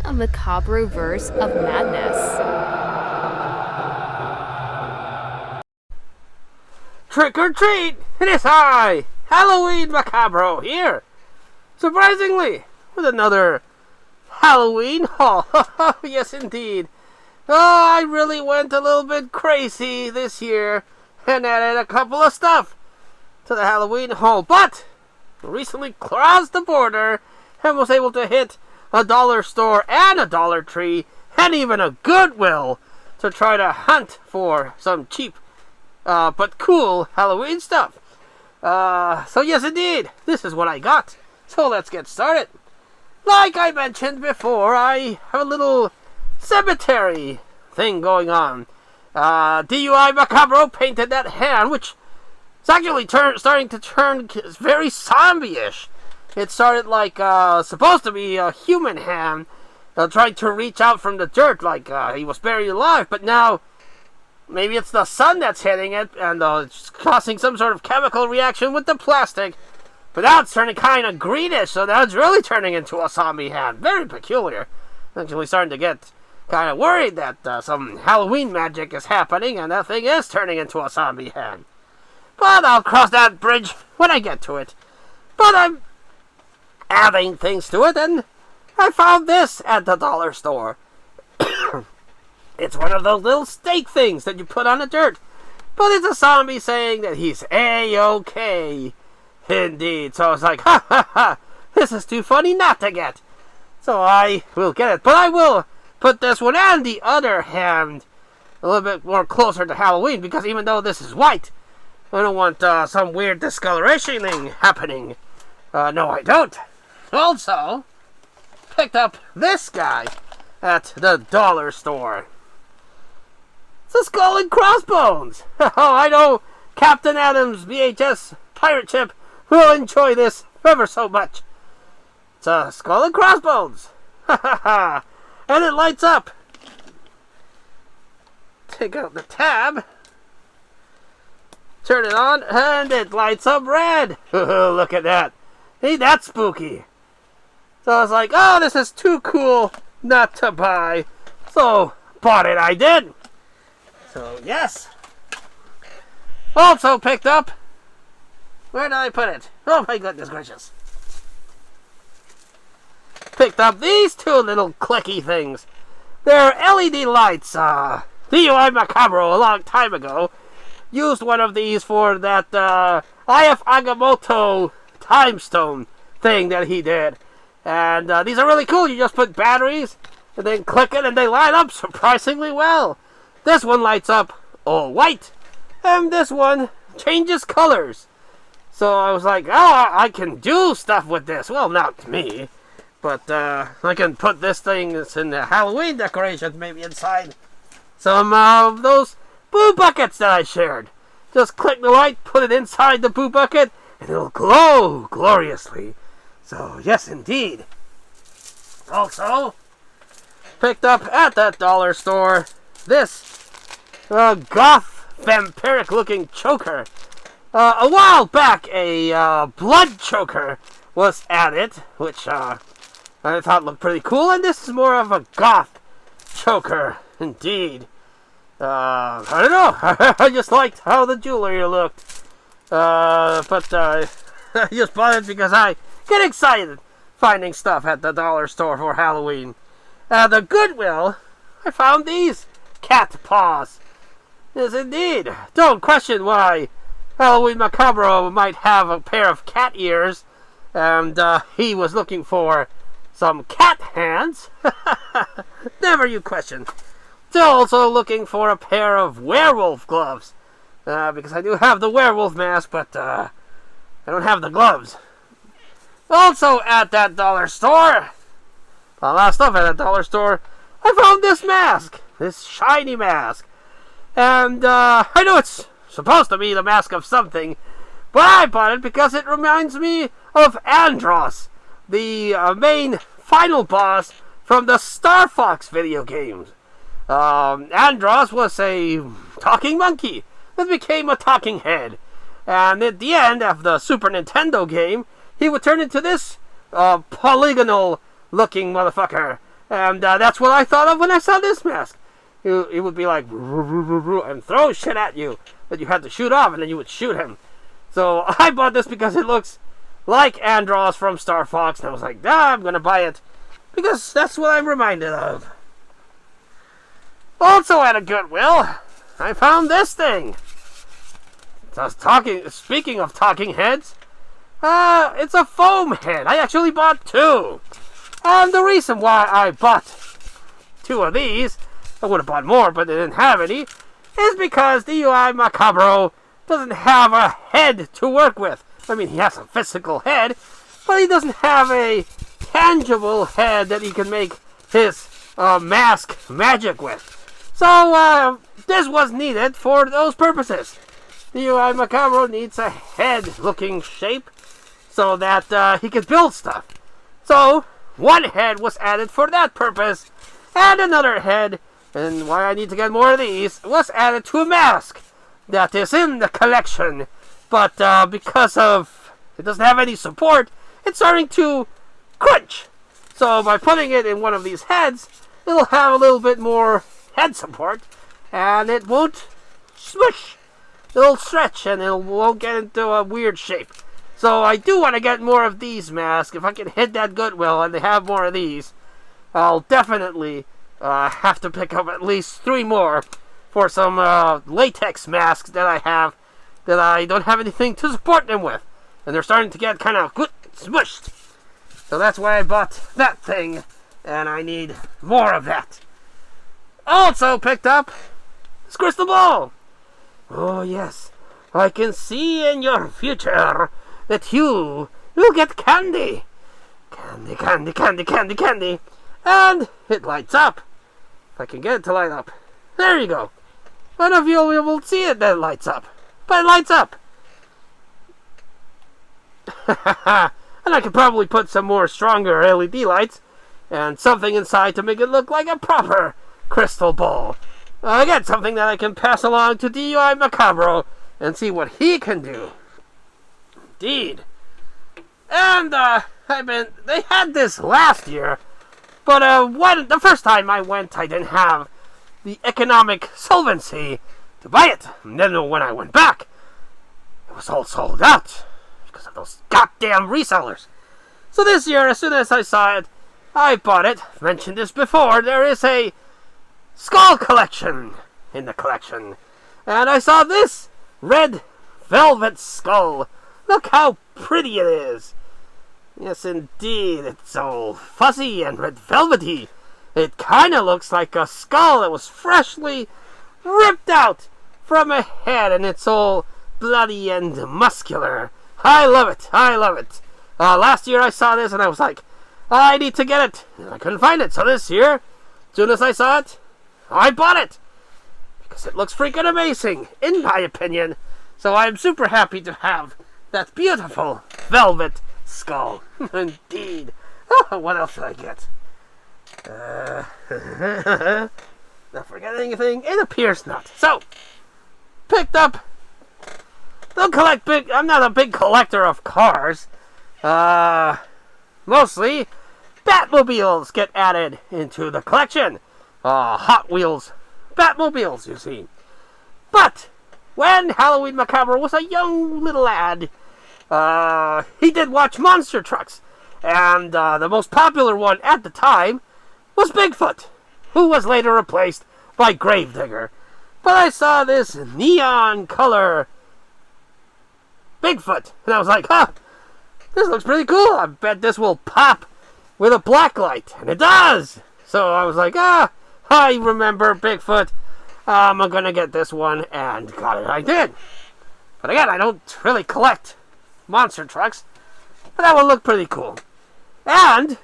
a macabre verse of madness. Trick or treat! It is I, Halloween Macabro, here! Surprisingly, with another Halloween haul. Yes, indeed. Oh, I really went a little bit crazy this year and added a couple of stuff to the Halloween haul, but recently crossed the border and was able to hit a dollar store and a Dollar Tree and even a Goodwill to try to hunt for some cheap but cool Halloween stuff. So yes, indeed, this is what I got. So let's get started. Like I mentioned before, I have a little cemetery thing going on. DUI Macabro painted that hand, which is actually starting to turn very zombie-ish. It started like supposed to be a human hand, trying to reach out from the dirt like he was buried alive, but now maybe it's the sun that's hitting it and it's causing some sort of chemical reaction with the plastic. But now it's turning kind of greenish, so now it's really turning into a zombie hand. Very peculiar. Actually starting to get kind of worried that some Halloween magic is happening and that thing is turning into a zombie hand. But I'll cross that bridge when I get to it. But I'm adding things to it, and I found this at the dollar store. It's one of those little stake things that you put on the dirt. But it's a zombie saying that he's A-OK. Indeed. So I was like, ha ha ha, this is too funny not to get. So I will get it. But I will put this one and the other hand a little bit more closer to Halloween, because even though this is white, I don't want some weird discoloration thing happening. No, I don't. Also, picked up this guy at the dollar store. It's a Skull and Crossbones. Oh, I know Captain Adams VHS pirate ship will enjoy this ever so much. It's a Skull and Crossbones. Ha ha ha. And it lights up. Take out the tab. Turn it on, and it lights up red. Look at that. Ain't that spooky? So I was like, oh, this is too cool not to buy. So, bought it I did. So, yes. Also picked up. Where did I put it? Oh my goodness gracious. Picked up these two little clicky things. They're LED lights. DUI Macabro a long time ago used one of these for that IF Agamotto time stone thing that he did. And these are really cool. You just put batteries and then click it and they light up surprisingly well. This one lights up all white. And this one changes colors. So I was like, oh, I can do stuff with this. Well, not me. But I can put this thing that's in the Halloween decorations maybe inside some of those boo buckets that I shared. Just click the light, put it inside the boo bucket, and it'll glow gloriously. So, yes, indeed. Also, picked up at that dollar store this goth vampiric-looking choker. A while back, a blood choker was added, which I thought looked pretty cool, and this is more of a goth choker, indeed. I don't know. I just liked how the jewelry looked. But I just bought it because I get excited finding stuff at the dollar store for Halloween. The Goodwill, I found these cat paws. Yes, indeed. Don't question why Halloween Macabro might have a pair of cat ears, and he was looking for some cat hands. Never you question. Still also looking for a pair of werewolf gloves, because I do have the werewolf mask, but I don't have the gloves. Also at that dollar store, a lot of stuff at that dollar store, I found this mask, this shiny mask. And I know it's supposed to be the mask of something, but I bought it because it reminds me of Andross, the main final boss from the Star Fox video games. Andross was a talking monkey that became a talking head. And at the end of the Super Nintendo game, he would turn into this polygonal looking motherfucker. And that's what I thought of when I saw this mask. It would be like, and throw shit at you that you had to shoot off, and then you would shoot him. So I bought this because it looks like Andross from Star Fox, and I was like, I'm going to buy it because that's what I'm reminded of. Also at a Goodwill, I found this thing. Speaking of talking heads, it's a foam head. I actually bought two. And the reason why I bought two of these, I would have bought more, but they didn't have any, is because DUI Macabro doesn't have a head to work with. I mean, he has a physical head, but he doesn't have a tangible head that he can make his mask magic with. So, this was needed for those purposes. DUI Macabro needs a head-looking shape so that he can build stuff. So, one head was added for that purpose, and another head, and why I need to get more of these, was added to a mask that is in the collection. But because of it doesn't have any support, it's starting to crunch. So by putting it in one of these heads, it'll have a little bit more head support, and it won't smush. It'll stretch, and it won't get into a weird shape. So I do want to get more of these masks. If I can hit that Goodwill and they have more of these, I'll definitely have to pick up at least 3 more for some latex masks that I have that I don't have anything to support them with. And they're starting to get kind of smushed. So that's why I bought that thing, and I need more of that. Also picked up this crystal ball. Oh yes, I can see in your future that you will get candy. Candy, candy, candy, candy, candy. And it lights up. If I can get it to light up. There you go. None of you will see it that it lights up. But it lights up. And I could probably put some more stronger LED lights and something inside to make it look like a proper crystal ball. Again, something that I can pass along to DUI Macabro and see what he can do. Indeed. And they had this last year, but the first time I went, I didn't have the economic solvency to buy it. And then when I went back, it was all sold out because of those goddamn resellers. So this year, as soon as I saw it, I bought it. I've mentioned this before. There is a skull collection in the collection, and I saw this red velvet skull. Look how pretty it is. Yes, indeed. It's all fuzzy and red velvety. It kind of looks like a skull that was freshly ripped out from a head, and it's all bloody and muscular. I love it. I love it. Last year I saw this, and I was like, I need to get it. And I couldn't find it. So this year, as soon as I saw it, I bought it. Because it looks freaking amazing, in my opinion. So I'm super happy to have that beautiful velvet skull. Indeed. Oh, what else did I get? Not forget anything? It appears not. So, picked up. Don't collect big. I'm not a big collector of cars. Mostly Batmobiles get added into the collection. Hot Wheels Batmobiles, you see. But when Halloween Macabre was a young little lad, he did watch monster trucks, and the most popular one at the time was Bigfoot, who was later replaced by Gravedigger. But I saw this neon color Bigfoot, and I was like, this looks pretty cool. I bet this will pop with a black light, and it does. So I was like, I remember Bigfoot. I'm gonna get this one, and got it. I did. But again, I don't really collect monster trucks, but that one looked pretty cool. And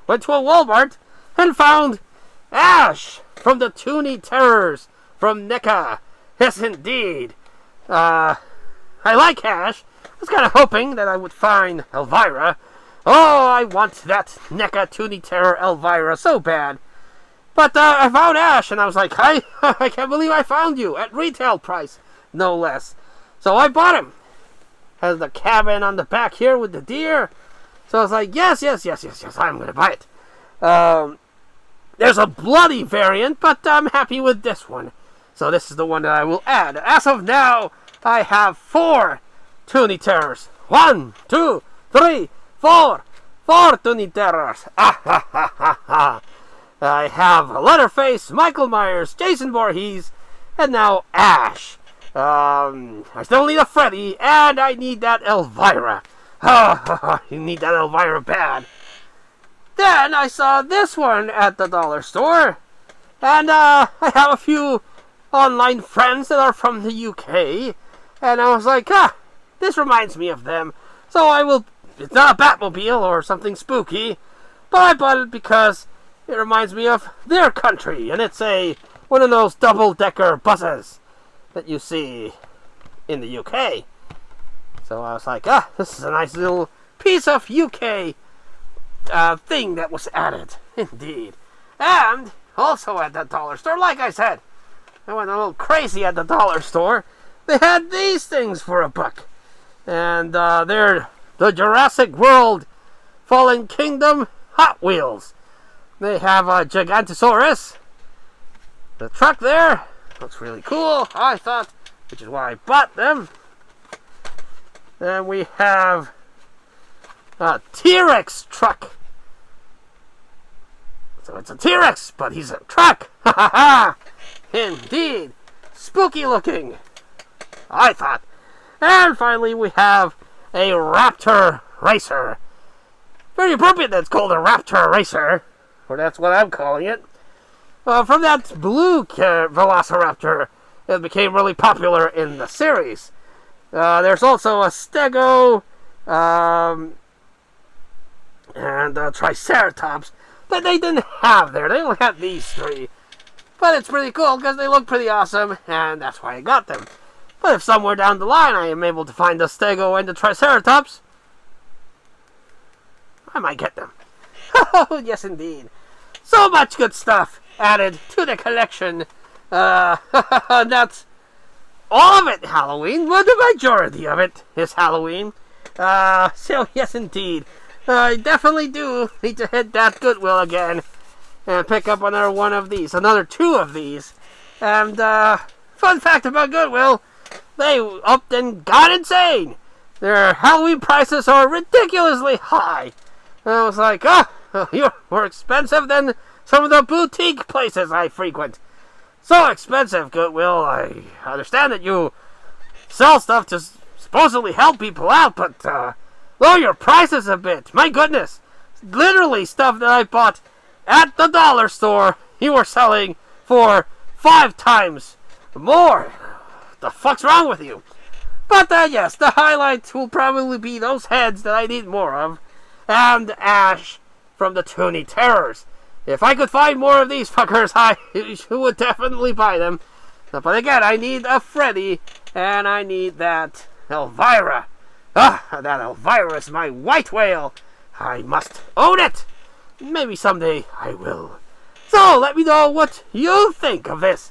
went to a Walmart and found Ash from the Toony Terrors from NECA. Yes, indeed. I like Ash. I was kind of hoping that I would find Elvira. Oh, I want that NECA Toony Terror Elvira so bad. But I found Ash, and I was like, I can't believe I found you at retail price, no less. So I bought him. Has the cabin on the back here with the deer. So I was like, yes, I'm going to buy it. There's a bloody variant, but I'm happy with this one. So this is the one that I will add. As of now, I have 4 Toonie Terrors. 1, 2, 3, 4. 4 Toonie Terrors. Ah, ha, ha, ha, ha. I have Leatherface, Michael Myers, Jason Voorhees, and now Ash. I still need a Freddy, and I need that Elvira. You need that Elvira bad. Then I saw this one at the dollar store, and I have a few online friends that are from the UK, and I was like, this reminds me of them. So I will. It's not a Batmobile or something spooky, but I bought it because it reminds me of their country, and it's one of those double-decker buses that you see in the UK. So I was like, this is a nice little piece of UK thing that was added. Indeed. And also at that dollar store, like I said, I went a little crazy at the dollar store. They had these things for $1. And they're the Jurassic World Fallen Kingdom Hot Wheels. They have a Gigantosaurus. The truck there looks really cool, I thought, which is why I bought them. Then we have a T-Rex truck. So it's a T-Rex, but he's a truck. Ha ha ha! Indeed. Spooky looking, I thought. And finally we have a Raptor Racer. Very appropriate that it's called a Raptor Racer, or that's what I'm calling it. From that blue Velociraptor that became really popular in the series. There's also a Stego and a Triceratops that they didn't have there. They only had these 3. But it's pretty cool because they look pretty awesome, and that's why I got them. But if somewhere down the line I am able to find the Stego and the Triceratops, I might get them. Oh, yes indeed. So much good stuff added to the collection. That's all of it Halloween. Well, the majority of it is Halloween. So yes indeed. I definitely do need to hit that Goodwill again and pick up another one of these. Another 2 of these. And, fun fact about Goodwill, they upped and got insane. Their Halloween prices are ridiculously high. And I was like, you're more expensive than some of the boutique places I frequent. So expensive, Goodwill. I understand that you sell stuff to supposedly help people out, but lower your prices a bit. My goodness. Literally stuff that I bought at the dollar store, you were selling for 5 times more. The fuck's wrong with you? But yes, the highlight will probably be those heads that I need more of, and Ash from the Toonie Terrors. If I could find more of these fuckers, I would definitely buy them. But again, I need a Freddy, and I need that Elvira. That Elvira is my white whale. I must own it. Maybe someday I will. So, let me know what you think of this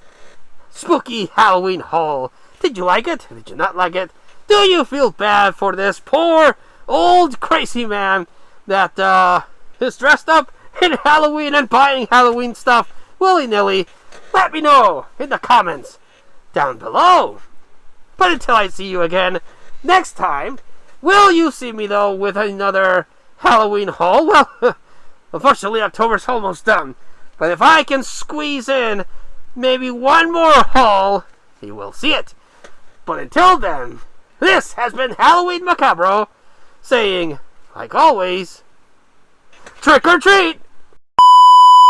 spooky Halloween haul. Did you like it? Did you not like it? Do you feel bad for this poor, old, crazy man that is dressed up in Halloween and buying Halloween stuff willy-nilly? Let me know in the comments down below. But until I see you again next time, will you see me, though, with another Halloween haul? Well, unfortunately, October's almost done. But if I can squeeze in maybe one more haul, you will see it. But until then, this has been Halloween Macabro, saying, like always, trick or treat!